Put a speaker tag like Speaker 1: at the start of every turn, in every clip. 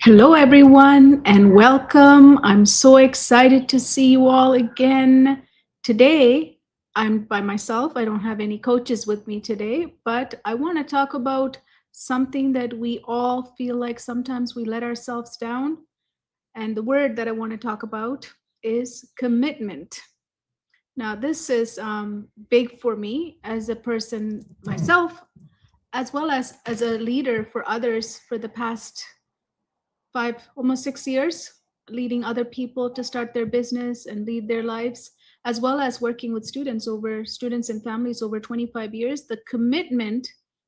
Speaker 1: Hello, everyone, and welcome. I'm so excited to see you all again. Today, I'm by myself. I don't have any coaches with me today, but I want to talk about something that we all feel like sometimes we let ourselves down. And the word that I want to talk about is commitment. Now, this is big for me as a person myself, as well as a leader for others for the past almost 6 years, leading other people to start their business and lead their lives, as well as working with students and families over 25 years. The commitment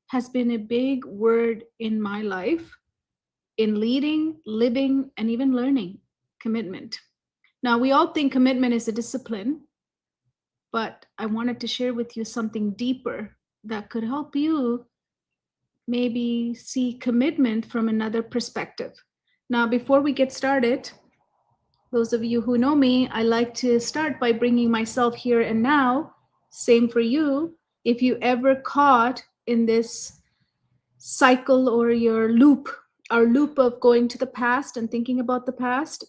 Speaker 1: has been a big word in my life, in leading, living, and even learning. Commitment. Now, we all think commitment is a discipline, but I wanted to share with you something deeper that could help you maybe see commitment from another perspective. Now, before we get started, those of you who know me, I like to start by bringing myself here and now. Same for you. If you ever caught in this cycle or your loop, our loop of going to the past and thinking about the past,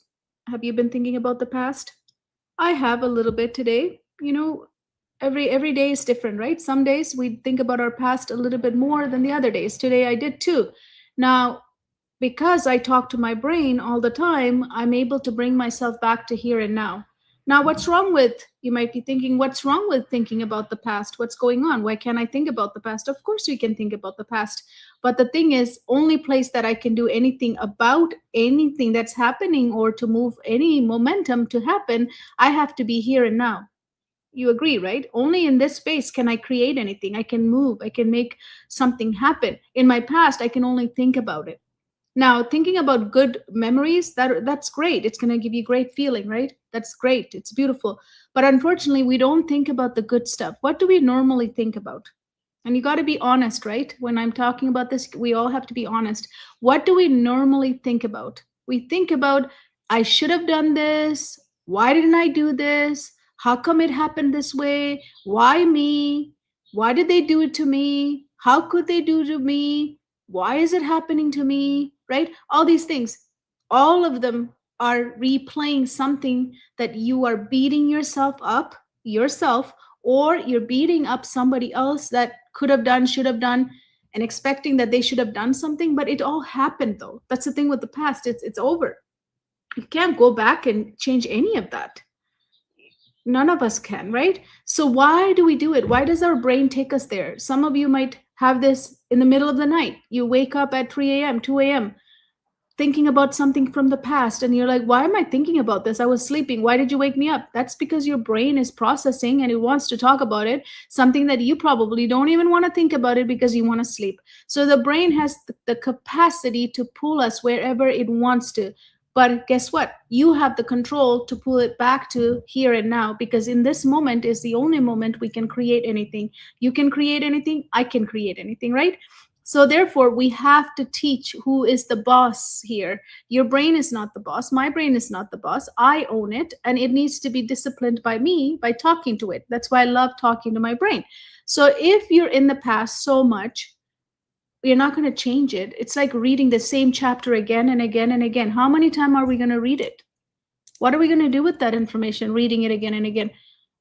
Speaker 1: have you been thinking about the past? I have a little bit today. Every day is different, right? Some days we think about our past a little bit more than the other days. Today I did too. Now, because I talk to my brain all the time, I'm able to bring myself back to here and now. Now, you might be thinking, what's wrong with thinking about the past? What's going on? Why can't I think about the past? Of course, we can think about the past. But the thing is, only place that I can do anything about anything that's happening or to move any momentum to happen, I have to be here and now. You agree, right? Only in this space can I create anything. I can move, I can make something happen. In my past, I can only think about it. Now, thinking about good memories, that's great. It's going to give you great feeling, right? That's great. It's beautiful. But unfortunately, we don't think about the good stuff. What do we normally think about? And you got to be honest, right? When I'm talking about this, we all have to be honest. What do we normally think about? We think about, I should have done this. Why didn't I do this? How come it happened this way? Why me? Why did they do it to me? How could they do to me? Why is it happening to me? Right? All these things, all of them are replaying something that you are beating yourself, or you're beating up somebody else that could have done, should have done, and expecting that they should have done something. But it all happened though. That's the thing with the past. It's over. You can't go back and change any of that. None of us can, right? So why do we do it? Why does our brain take us there? Some of you might have this in the middle of the night. You wake up at 3 a.m., 2 a.m., thinking about something from the past, and you're like, why am I thinking about this? I was sleeping. Why did you wake me up? That's because your brain is processing and it wants to talk about it, something that you probably don't even want to think about it because you want to sleep. So the brain has the capacity to pull us wherever it wants to. But guess what? You have the control to pull it back to here and now, because in this moment is the only moment we can create anything. You can create anything. I can create anything, right? So therefore, we have to teach who is the boss here. Your brain is not the boss. My brain is not the boss. I own it, and it needs to be disciplined by me by talking to it. That's why I love talking to my brain. So if you're in the past so much, you're not going to change it. It's like reading the same chapter again and again and again. How many times are we going to read it? What are we going to do with that information, reading it again and again?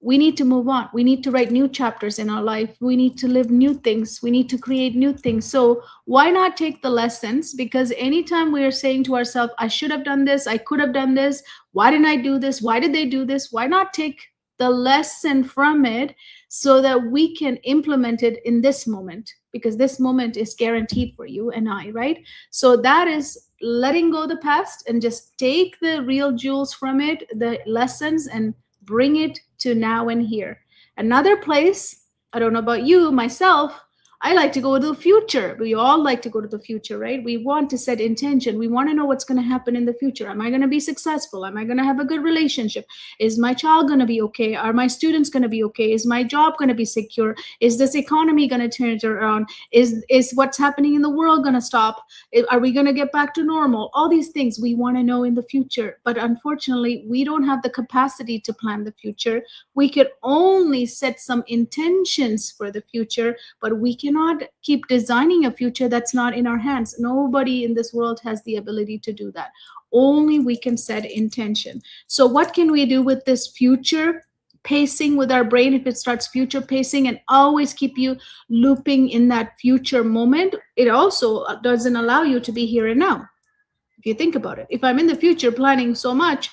Speaker 1: We need to move on. We need to write new chapters in our life. We need to live new things. We need to create new things. So why not take the lessons? Because anytime we are saying to ourselves, I should have done this, I could have done this, why didn't I do this? Why did they do this? Why not take the lesson from it so that we can implement it in this moment? Because this moment is guaranteed for you and I, right? So that is letting go the past and just take the real jewels from it, the lessons, and bring it to now and here. Another place, I don't know about you, myself, I like to go to the future. We all like to go to the future, right? We want to set intention. We want to know what's going to happen in the future. Am I going to be successful? Am I going to have a good relationship? Is my child going to be okay? Are my students going to be okay? Is my job going to be secure? Is this economy going to turn it around? Is what's happening in the world going to stop? Are we going to get back to normal? All these things we want to know in the future. But unfortunately, we don't have the capacity to plan the future. We could only set some intentions for the future, but we can cannot keep designing a future that's not in our hands. Nobody in this world has the ability to do that. Only we can set intention. So what can we do with this future pacing with our brain? If it starts future pacing and always keep you looping in that future moment, it also doesn't allow you to be here and now. If you think about it, if I'm in the future planning so much,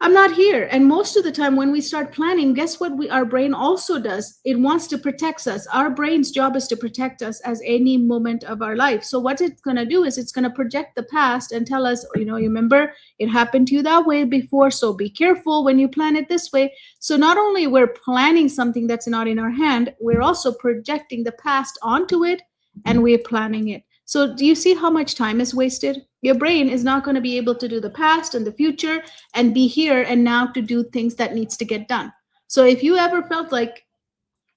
Speaker 1: I'm not here. And most of the time when we start planning, guess what our brain also does? It wants to protect us. Our brain's job is to protect us as any moment of our life. So what it's going to do is it's going to project the past and tell us, you remember it happened to you that way before, so be careful when you plan it this way. So not only we're planning something that's not in our hand, we're also projecting the past onto it, and we're planning it. So do you see how much time is wasted? Your brain is not going to be able to do the past and the future and be here and now to do things that needs to get done. So if you ever felt like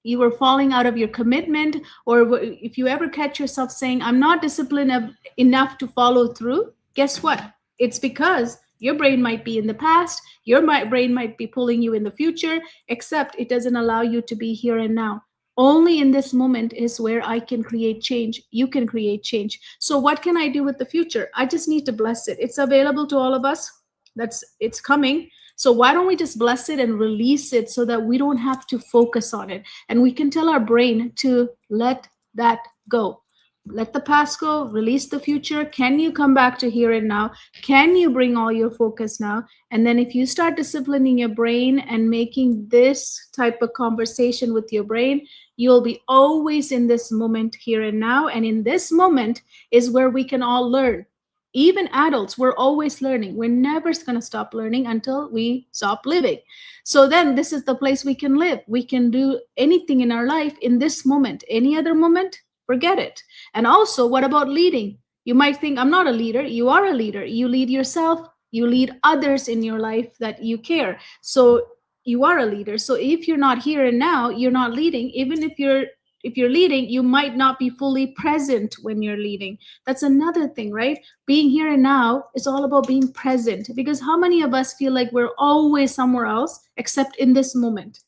Speaker 1: you were falling out of your commitment, or if you ever catch yourself saying, I'm not disciplined enough to follow through, guess what? It's because your brain might be in the past, your brain might be pulling you in the future, except it doesn't allow you to be here and now. Only in this moment is where I can create change. You can create change. So what can I do with the future? I just need to bless it. It's available to all of us. It's coming. So why don't we just bless it and release it so that we don't have to focus on it? And we can tell our brain to let that go. Let the past go, release the future. Can you come back to here and now? Can you bring all your focus now? And then if you start disciplining your brain and making this type of conversation with your brain, you'll be always in this moment here and now. And in this moment is where we can all learn. Even adults, we're always learning. We're never going to stop learning until we stop living. So then this is the place we can live. We can do anything in our life in this moment. Any other moment, forget it. And also, what about leading? You might think, I'm not a leader. You are a leader. You lead yourself. You lead others in your life that you care. So you are a leader. So if you're not here and now, you're not leading. Even if you're leading, you might not be fully present when you're leading. That's another thing, right? Being here and now is all about being present, because how many of us feel like we're always somewhere else except in this moment?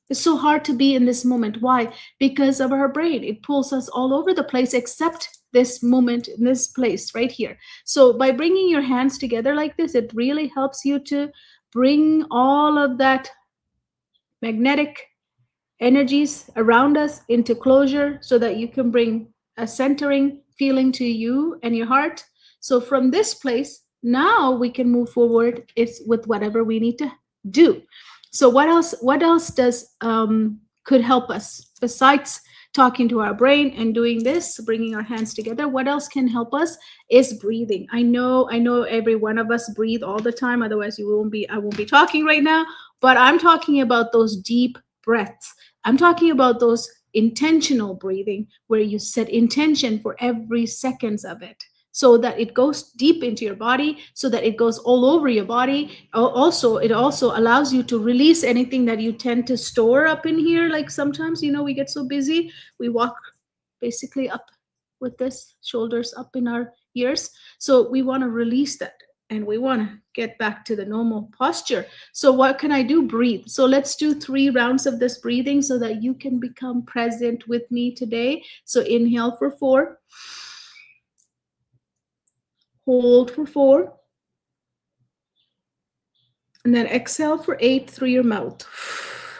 Speaker 1: It's so hard to be in this moment. Why? Because of our brain. It pulls us all over the place except this moment in this place right here. So by bringing your hands together like this, it really helps you to bring all of that magnetic energies around us into closure so that you can bring a centering feeling to you and your heart. So from this place, now we can move forward with whatever we need to do. So what else does could help us besides talking to our brain and doing this, bringing our hands together? What else can help us is breathing. I know every one of us breathe all the time. Otherwise, I won't be talking right now. But I'm talking about those deep breaths. I'm talking about those intentional breathing where you set intention for every seconds of it, so that it goes deep into your body, so that it goes all over your body. Also, it also allows you to release anything that you tend to store up in here. Like sometimes, we get so busy, we walk basically up with this, shoulders up in our ears. So we want to release that, and we want to get back to the normal posture. So what can I do? Breathe. So let's do 3 rounds of this breathing so that you can become present with me today. So inhale for 4. Hold for 4. And then exhale for 8 through your mouth.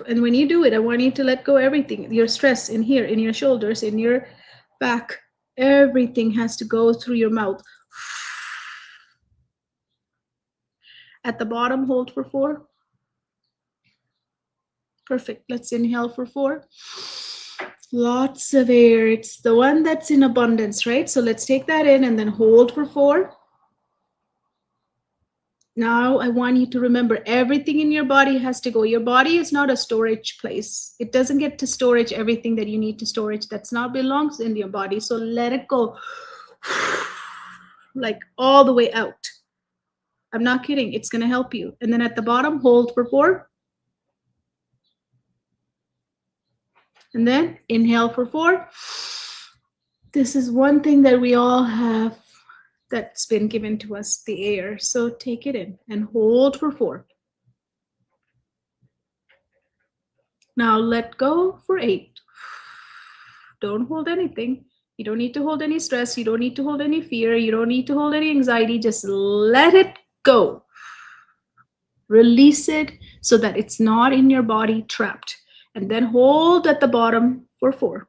Speaker 1: And when you do it, I want you to let go everything, your stress in here, in your shoulders, in your back. Everything has to go through your mouth. At the bottom, hold for 4. Perfect. Let's inhale for 4. Lots of air. It's the one that's in abundance, right? So let's take that in and then hold for 4. Now I want you to remember, everything in your body has to go. Your body is not a storage place. It doesn't get to storage everything that you need to storage. That's not belongs in your body. So let it go. Like all the way out. I'm not kidding. It's going to help you. And then at the bottom, hold for 4. And then inhale for 4. This is one thing that we all have that's been given to us, the air. So take it in and hold for 4. Now let go for 8. Don't hold anything. You don't need to hold any stress. You don't need to hold any fear. You don't need to hold any anxiety. Just let it go. Release it so that it's not in your body trapped. And then hold at the bottom for 4.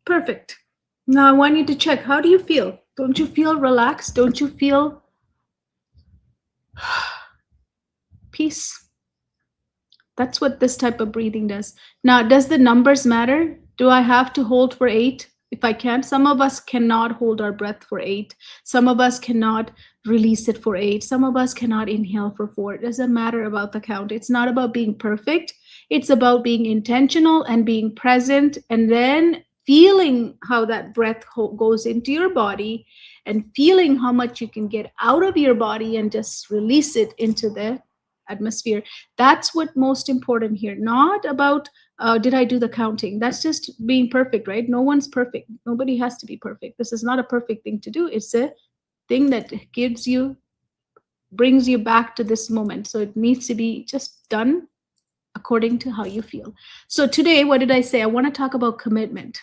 Speaker 1: Perfect. Now I want you to check. How do you feel? Don't you feel relaxed? Don't you feel peace? That's what this type of breathing does. Now, does the numbers matter? Do I have to hold for 8? If I can't, some of us cannot hold our breath for 8. Some of us cannot release it for 8. Some of us cannot inhale for 4. It doesn't matter about the count. It's not about being perfect. It's about being intentional and being present, and then feeling how that breath goes into your body and feeling how much you can get out of your body and just release it into the atmosphere. That's what most important here. Not about did I do the counting? That's just being perfect, right? No one's perfect. Nobody has to be perfect. This is not a perfect thing to do. It's a thing that brings you back to this moment. So it needs to be just done according to how you feel. So today, what did I say? I want to talk about commitment.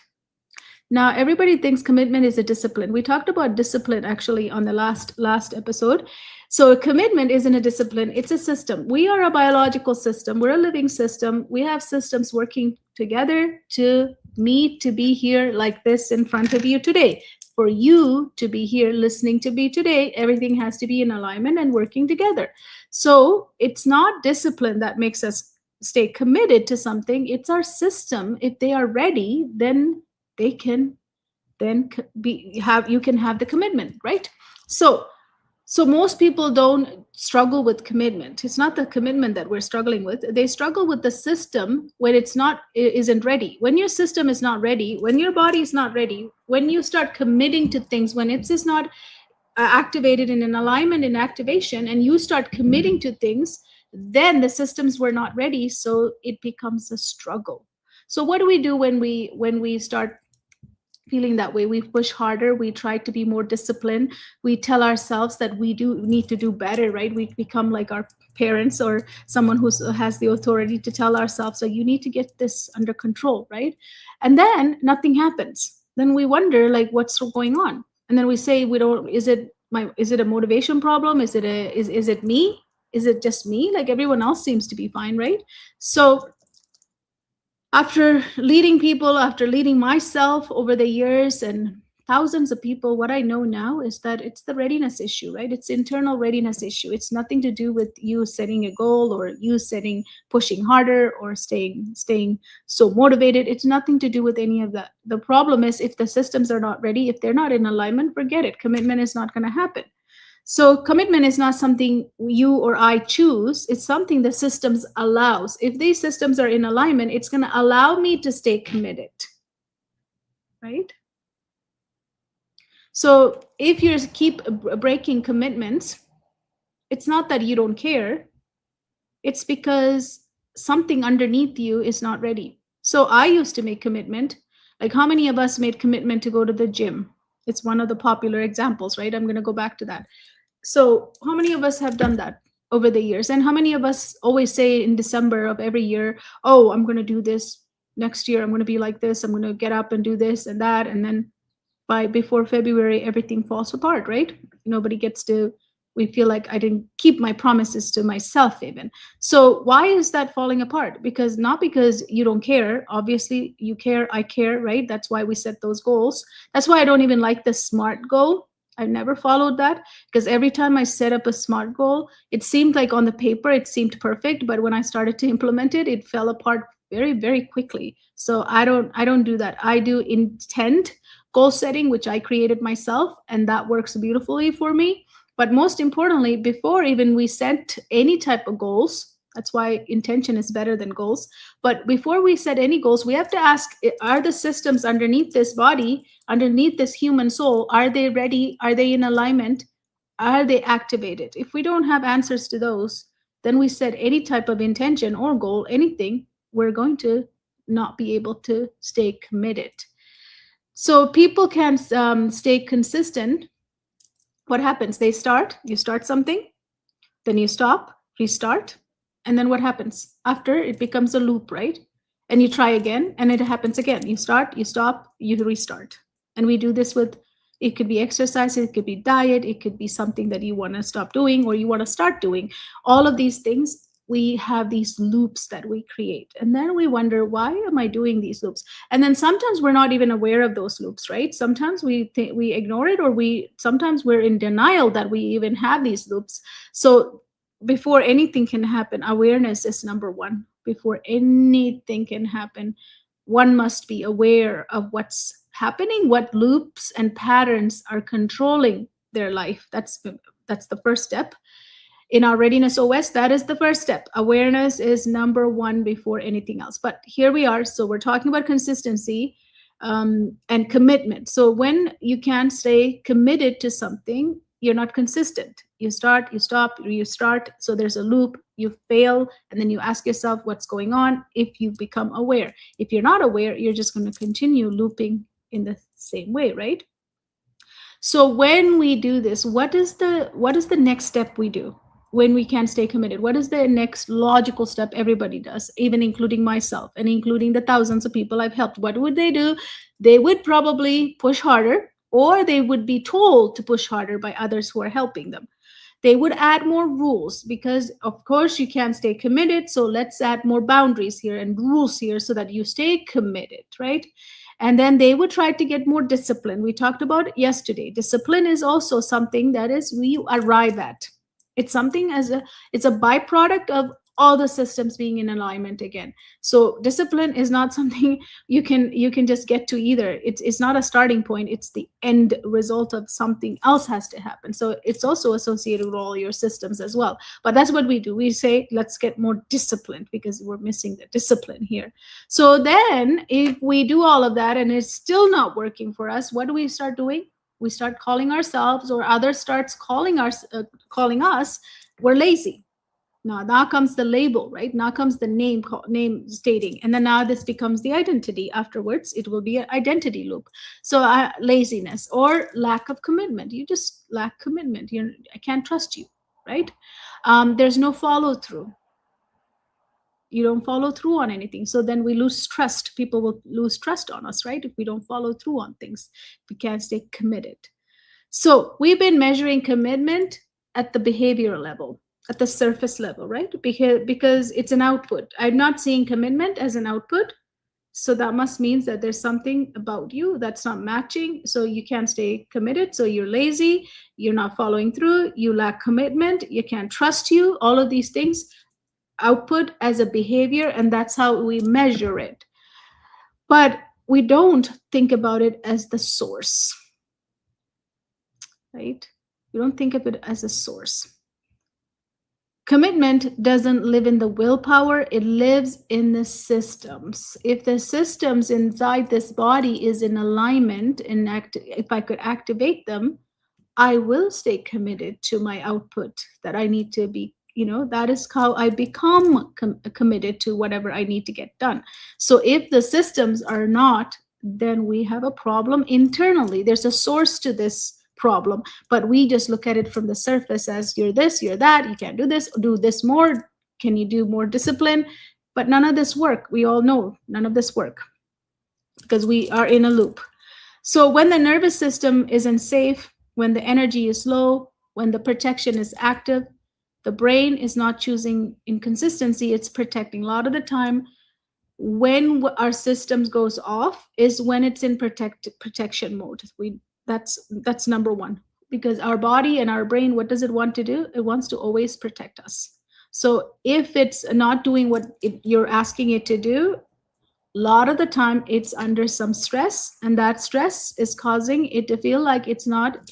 Speaker 1: Now, everybody thinks commitment is a discipline. We talked about discipline actually on the last episode. So commitment isn't a discipline, it's a system. We are a biological system. We're a living system. We have systems working together to meet, to be here like this in front of you today. For you to be here listening to me today, everything has to be in alignment and working together. So it's not discipline that makes us stay committed to something. It's our system. If they are ready, then they can then you can have the commitment, right? So most people don't struggle with commitment. It's not the commitment that we're struggling with. They struggle with the system when isn't ready. When your system is not ready, when your body is not ready, when you start committing to things, when it's just not activated in an alignment in activation, and you start committing to things, then the systems were not ready, so it becomes a struggle. So what do we do when we start feeling that way? We push harder, we try to be more disciplined, we tell ourselves that we need to do better, right? We become like our parents or someone who has the authority to tell ourselves, so you need to get this under control, right? And then nothing happens. Then we wonder, like, what's going on? And then we say, is it a motivation problem? Is it me? Is it just me? Like everyone else seems to be fine, right? So after leading myself over the years and thousands of people, what I know now is that it's the readiness issue, right? It's internal readiness issue. It's nothing to do with you setting a goal or you pushing harder or staying so motivated. It's nothing to do with any of that. The problem is, if the systems are not ready, if they're not in alignment, forget it. Commitment is not going to happen. So commitment is not something you or I choose. It's something the systems allows. If these systems are in alignment, it's going to allow me to stay committed, right? So if you keep breaking commitments, it's not that you don't care. It's because something underneath you is not ready. So I used to make commitment. Like, how many of us made commitment to go to the gym? It's one of the popular examples, right? I'm going to go back to that. So how many of us have done that over the years? And how many of us always say in December of every year, oh, I'm going to do this next year. I'm going to be like this. I'm going to get up and do this and that. And then before February, everything falls apart, right? We feel like I didn't keep my promises to myself even. So why is that falling apart? Not because you don't care. Obviously you care, I care, right? That's why we set those goals. That's why I don't even like the SMART goal. I've never followed that, because every time I set up a SMART goal, it seemed like on the paper, it seemed perfect. But when I started to implement it, it fell apart very, very quickly. So I don't do that. I do intent goal setting, which I created myself, and that works beautifully for me. But most importantly, before even we set any type of goals, that's why intention is better than goals. But before we set any goals, we have to ask, are the systems underneath this body, underneath this human soul, are they ready? Are they in alignment? Are they activated? If we don't have answers to those, then we set any type of intention or goal, anything, we're going to not be able to stay committed. So people can stay consistent. What happens? You start something, then you stop, restart, and then what happens? After, it becomes a loop, right? and you try again, and it happens again. You start, you stop, you restart. And we do this with, it could be exercise, it could be diet, it could be something that you want to stop doing or you want to start doing. All of these things, we have these loops that we create, and then we wonder, why am I doing these loops? And then sometimes we're not even aware of those loops, right? Sometimes we ignore it, or sometimes we're in denial that we even have these loops. So before anything can happen, awareness is number one. Before anything can happen, one must be aware of what's happening, what loops and patterns are controlling their life. That's the first step. In our readiness OS, that is the first step. Awareness is number one before anything else. But here we are. So we're talking about consistency and commitment. So when you can't stay committed to something, you're not consistent. You start, you stop, you start. So there's a loop, you fail, and then you ask yourself what's going on if you become aware. If you're not aware, you're just going to continue looping in the same way, right? So when we do this, what is the next step we do when we can't stay committed? What is the next logical step everybody does, even including myself and including the thousands of people I've helped? What would they do? They would probably push harder, or they would be told to push harder by others who are helping them. They would add more rules because, of course, you can't stay committed. So let's add more boundaries here and rules here so that you stay committed, right? And then they would try to get more discipline. We talked about it yesterday. Discipline is also something that is we arrive at. It's something it's a byproduct of all the systems being in alignment again. So discipline is not something you can just get to either. It's not a starting point. It's the end result of something else has to happen. So it's also associated with all your systems as well. But that's what we do. We say, let's get more disciplined because we're missing the discipline here. So then if we do all of that and it's still not working for us, what do we start doing? We start calling ourselves, or others starts calling us, we're lazy. Now comes the label, right? Now comes the name stating, and then now this becomes the identity. Afterwards, it will be an identity loop. So laziness or lack of commitment. You just lack commitment. I can't trust you, right? There's no follow through. You don't follow through on anything. So then we lose trust. People will lose trust on us, right? If we don't follow through on things, we can't stay committed. So we've been measuring commitment at the behavioral level, at the surface level, right? Because it's an output. I'm not seeing commitment as an output. So that must mean that there's something about you that's not matching. So you can't stay committed. So you're lazy, you're not following through, you lack commitment, you can't trust you, all of these things output as a behavior, and that's how we measure it. But we don't think about it as the source, right? We don't think of it as a source. Commitment doesn't live in the willpower, it lives in the systems. If the systems inside this body is in alignment, if I could activate them, I will stay committed to my output that I need to be. That is how I become committed to whatever I need to get done. So if the systems are not, then we have a problem internally. There's a source to this problem, but we just look at it from the surface as you're this, you're that, you can't do this more. Can you do more discipline? But none of this work. We all know none of this work because we are in a loop. So when the nervous system isn't safe, when the energy is low, when the protection is active, the brain is not choosing inconsistency, it's protecting. A lot of the time, when our systems goes off is when it's in protection mode. That's number one, because our body and our brain, what does it want to do? It wants to always protect us. So if it's not doing what you're asking it to do, a lot of the time it's under some stress, and that stress is causing it to feel like it's not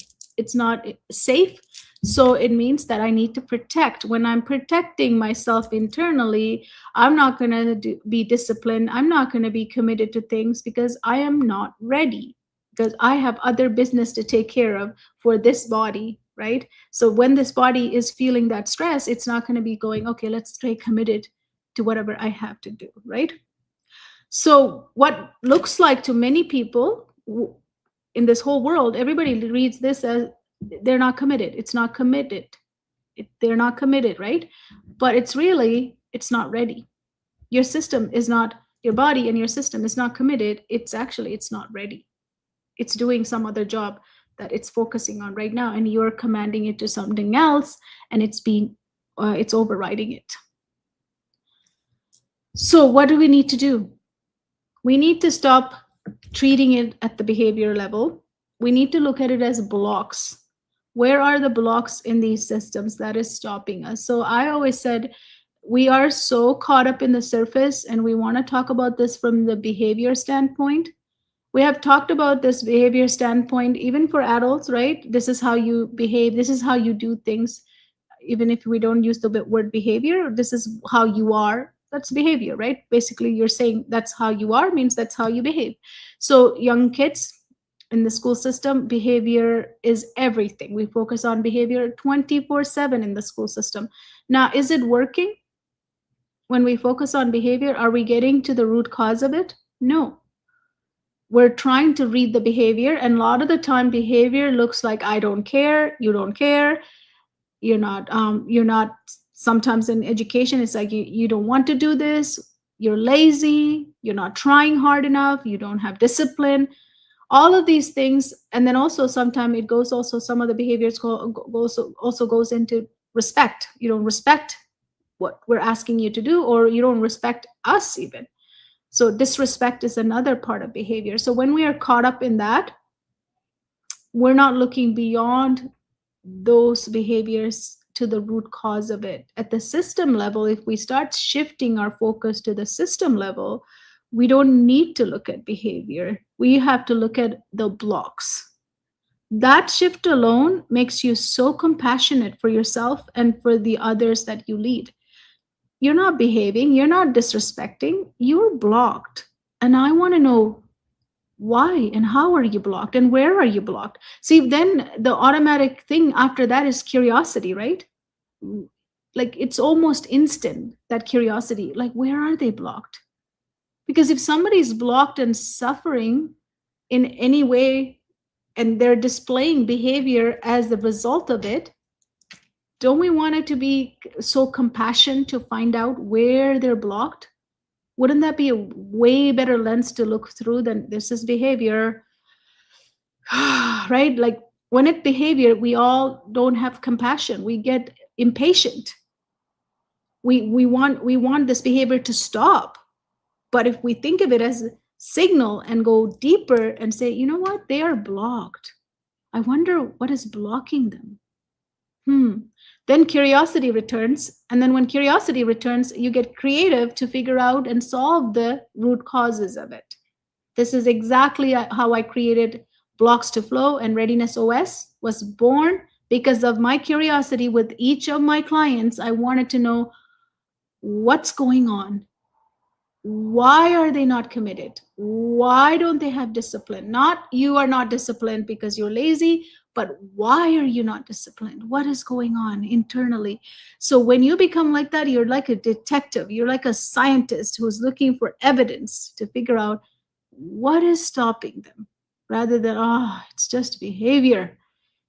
Speaker 1: safe. So it means that I need to protect. When I'm protecting myself internally, I'm not going to be disciplined. I'm not going to be committed to things because I am not ready, because I have other business to take care of for this body, right? So when this body is feeling that stress, it's not going to be going, okay, let's stay committed to whatever I have to do, right? So what looks like to many people in this whole world, everybody reads this as they're not committed. It's not committed. They're not committed, right? But it's not ready. Your system is not, your body and your system is not committed, it's not ready. It's doing some other job that it's focusing on right now, and you're commanding it to something else, and it's overriding it. So what do we need to do? We need to stop treating it at the behavior level. We need to look at it as blocks. Where are the blocks in these systems that is stopping us? So I always said we are so caught up in the surface, and we want to talk about this from the behavior standpoint. We have talked about this behavior standpoint even for adults, right? This is how you behave, this is how you do things. Even if we don't use the word behavior, this is how you are, that's behavior, right? Basically you're saying that's how you are means that's how you behave. So young kids in the school system, behavior is everything. We focus on behavior 24/7 in the school system. Now, is it working? When we focus on behavior, are we getting to the root cause of it? No. We're trying to read the behavior, and a lot of the time behavior looks like I don't care, you don't care, you're not. Sometimes in education it's like you don't want to do this, you're lazy, you're not trying hard enough, you don't have discipline, all of these things. And then also sometimes it goes also, some of the behaviors also goes into respect. You don't respect what we're asking you to do, or you don't respect us even. So disrespect is another part of behavior. So when we are caught up in that, we're not looking beyond those behaviors to the root cause of it. At the system level, if we start shifting our focus to the system level, we don't need to look at behavior. We have to look at the blocks. That shift alone makes you so compassionate for yourself and for the others that you lead. You're not behaving, you're not disrespecting, you're blocked. And I want to know why and how are you blocked and where are you blocked. See, then the automatic thing after that is curiosity, right? Like it's almost instant, that curiosity, like where are they blocked? Because if somebody's blocked and suffering in any way, and they're displaying behavior as the result of it, don't we want it to be so compassion to find out where they're blocked? Wouldn't that be a way better lens to look through than this is behavior? Right? Like when it's behavior, we all don't have compassion. We get impatient. We want this behavior to stop. But if we think of it as a signal and go deeper and say, you know what, they are blocked. I wonder what is blocking them. Then curiosity returns. And then when curiosity returns, you get creative to figure out and solve the root causes of it. This is exactly how I created Blocks to Flow, and Readiness OS was born because of my curiosity with each of my clients. I wanted to know what's going on. Why are they not committed? Why don't they have discipline? Not you are not disciplined because you're lazy, but why are you not disciplined? What is going on internally? So when you become like that, you're like a detective. You're like a scientist who's looking for evidence to figure out what is stopping them, rather than, oh, it's just behavior.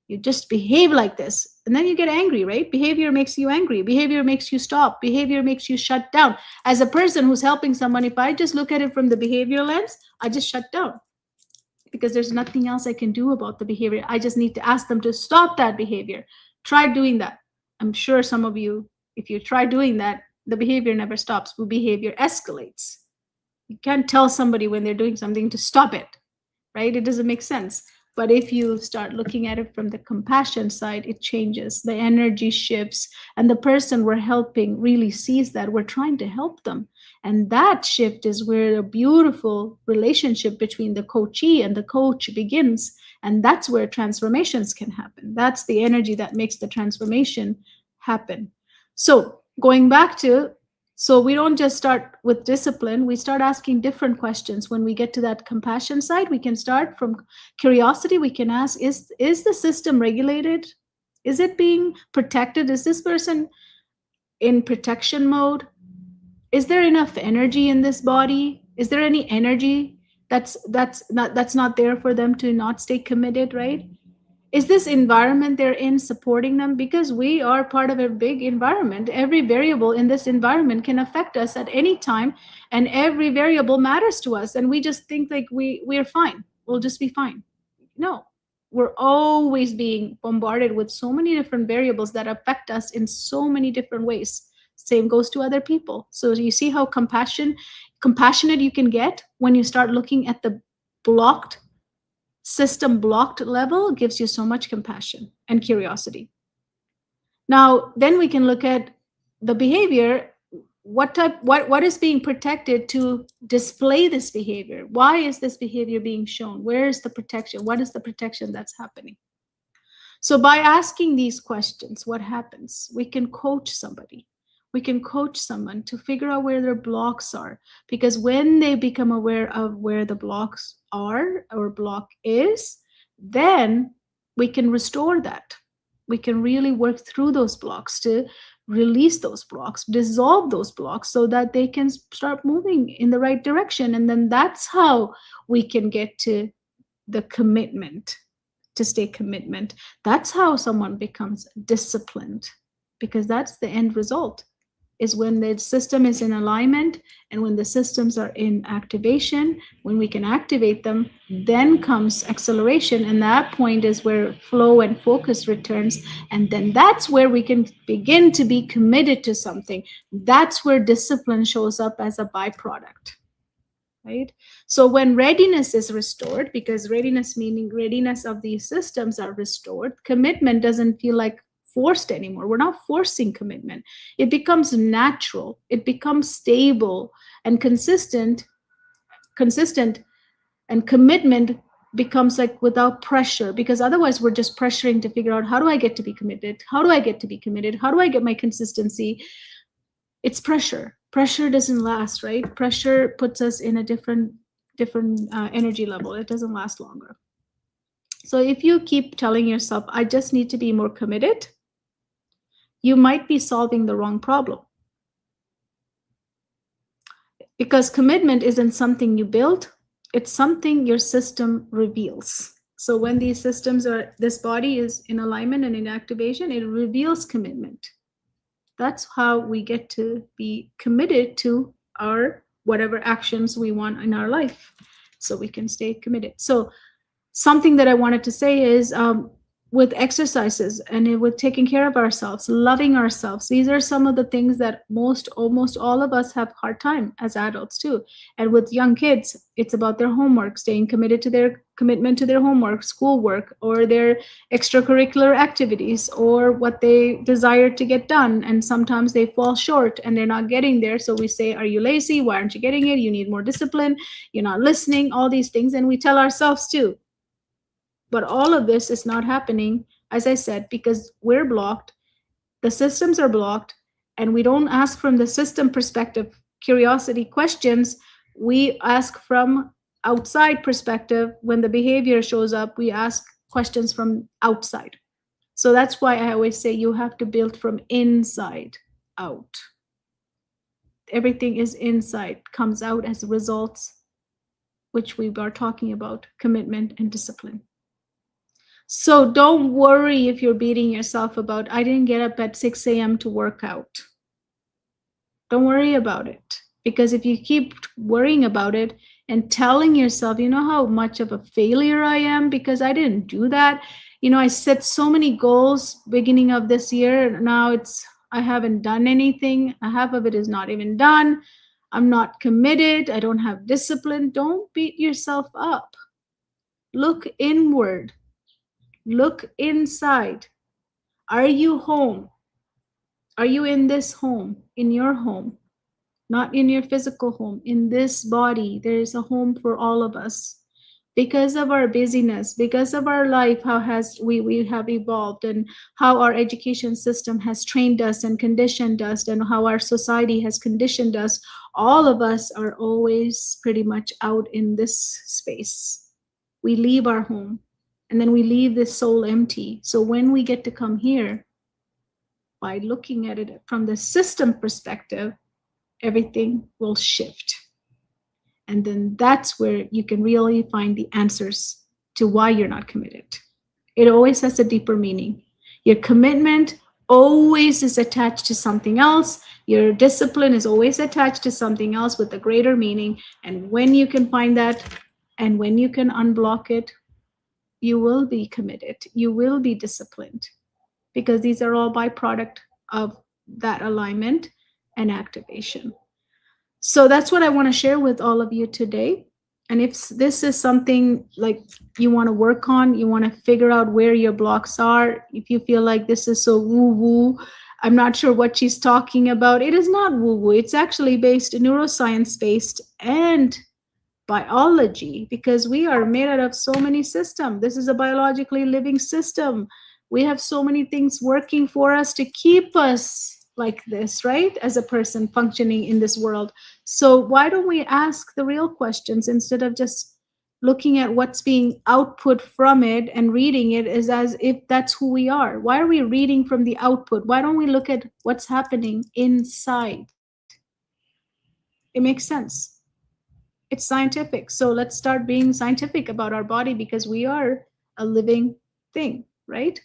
Speaker 1: You just behave like this. And then you get angry, right? Behavior makes you angry. Behavior makes you stop. Behavior makes you shut down. As a person who's helping someone, if I just look at it from the behavior lens, I just shut down because there's nothing else I can do about the behavior. I just need to ask them to stop that behavior. Try doing that. I'm sure some of you, if you try doing that, the behavior never stops. The behavior escalates. You can't tell somebody when they're doing something to stop it, right? It doesn't make sense. But if you start looking at it from the compassion side, it changes. The energy shifts, and the person we're helping really sees that we're trying to help them. And that shift is where a beautiful relationship between the coachee and the coach begins. And that's where transformations can happen. That's the energy that makes the transformation happen. So going back to, so we don't just start with discipline, we start asking different questions. When we get to that compassion side, we can start from curiosity. We can ask, is the system regulated? Is it being protected? Is this person in protection mode? Is there enough energy in this body? Is there any energy that's not there for them to not stay committed, right? Is this environment they're in supporting them? Because we are part of a big environment. Every variable in this environment can affect us at any time, and every variable matters to us. And we just think like we're fine. We'll just be fine. No, we're always being bombarded with so many different variables that affect us in so many different ways. Same goes to other people. So you see how compassionate you can get when you start looking at the blocked system. Blocked level gives you so much compassion and curiosity. Now then we can look at the behavior. What is being protected to display this behavior? Why is this behavior being shown? Where is the protection? What is the protection that's happening? So by asking these questions, what happens? We can coach somebody. We can coach someone to figure out where their blocks are. Because when they become aware of where the blocks are or block is, then we can restore that. We can really work through those blocks to release those blocks, dissolve those blocks so that they can start moving in the right direction. And then that's how we can get to the commitment, to stay commitment. That's how someone becomes disciplined, because that's the end result, is when the system is in alignment and when the systems are in activation. When we can activate them, then comes acceleration, and that point is where flow and focus returns. And then that's where we can begin to be committed to something. That's where discipline shows up as a byproduct. Right? So when readiness is restored, because readiness meaning readiness of these systems are restored, commitment doesn't feel like forced anymore. We're not forcing commitment. It becomes natural. It becomes stable and consistent, and commitment becomes like without pressure, because otherwise we're just pressuring to figure out, how do I get to be committed? How do I get to be committed? How do I get my consistency? It's pressure. Pressure doesn't last, right? Pressure puts us in a different energy level. It doesn't last longer. So if you keep telling yourself, I just need to be more committed, you might be solving the wrong problem. Because commitment isn't something you build, it's something your system reveals. So when these systems are, this body is in alignment and in activation, it reveals commitment. That's how we get to be committed to our whatever actions we want in our life, so we can stay committed. So something that I wanted to say is, with exercises and with taking care of ourselves, loving ourselves, these are some of the things that almost all of us have hard time as adults too. And with young kids, it's about their homework, staying committed to their commitment to their homework, schoolwork, or their extracurricular activities, or what they desire to get done. And sometimes they fall short and they're not getting there. So we say, are you lazy? Why aren't you getting it? You need more discipline. You're not listening, all these things. And we tell ourselves too. But all of this is not happening, as I said, because we're blocked, the systems are blocked, and we don't ask from the system perspective, curiosity questions. We ask from outside perspective. When the behavior shows up, we ask questions from outside. So that's why I always say you have to build from inside out. Everything is inside, comes out as results, which we are talking about, commitment and discipline. So don't worry if you're beating yourself about, I didn't get up at 6 a.m. to work out. Don't worry about it. Because if you keep worrying about it and telling yourself, you know how much of a failure I am because I didn't do that. You know, I set so many goals beginning of this year. Now I haven't done anything. Half of it is not even done. I'm not committed. I don't have discipline. Don't beat yourself up. Look inward. Look inside. Are you home? Are you in this home, in your home? Not in your physical home, in this body. There is a home for all of us. Because of our busyness, because of our life, how we have evolved, and how our education system has trained us and conditioned us, and how our society has conditioned us, all of us are always pretty much out in this space. We leave our home. And then we leave this soul empty. So when we get to come here, by looking at it from the system perspective, everything will shift. And then that's where you can really find the answers to why you're not committed. It always has a deeper meaning. Your commitment always is attached to something else. Your discipline is always attached to something else with a greater meaning. And when you can find that and when you can unblock it, you will be committed. You will be disciplined, because these are all byproduct of that alignment and activation. So that's what I want to share with all of you today. And if this is something like you want to work on, you want to figure out where your blocks are, if you feel like this is so woo woo, I'm not sure what she's talking about. It is not woo woo. It's actually based, neuroscience based, and biology, because we are made out of so many systems. This is a biologically living system. We have so many things working for us to keep us like this, right? As a person functioning in this world. So why don't we ask the real questions instead of just looking at what's being output from it and reading it as if that's who we are? Why are we reading from the output? Why don't we look at what's happening inside? It makes sense. It's scientific. So let's start being scientific about our body, because we are a living thing, right?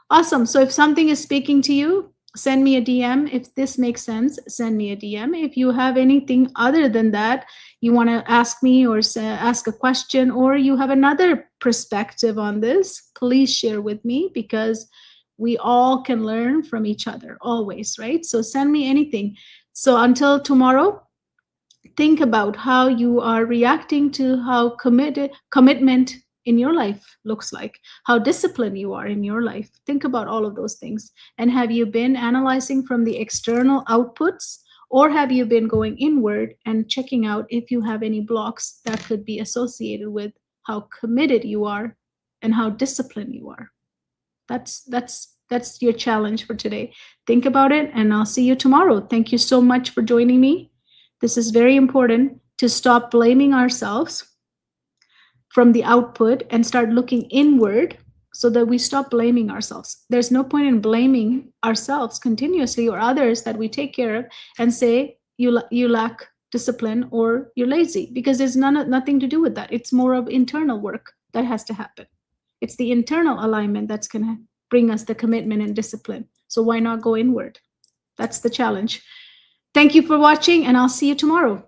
Speaker 1: Awesome. So if something is speaking to you, send me a DM. If this makes sense, send me a DM. If you have anything other than that, you want to ask me or ask a question, or you have another perspective on this, please share with me, because we all can learn from each other always, right? So send me anything. So until tomorrow, think about how you are reacting to how commitment in your life looks like, how disciplined you are in your life. Think about all of those things. And have you been analyzing from the external outputs, or have you been going inward and checking out if you have any blocks that could be associated with how committed you are and how disciplined you are? That's your challenge for today. Think about it, and I'll see you tomorrow. Thank you so much for joining me. This is very important, to stop blaming ourselves from the output and start looking inward, so that we stop blaming ourselves. There's no point in blaming ourselves continuously or others that we take care of and say you lack discipline or you're lazy, because there's nothing to do with that. It's more of internal work that has to happen. It's the internal alignment that's going to bring us the commitment and discipline. So why not go inward? That's the challenge. Thank you for watching, and I'll see you tomorrow.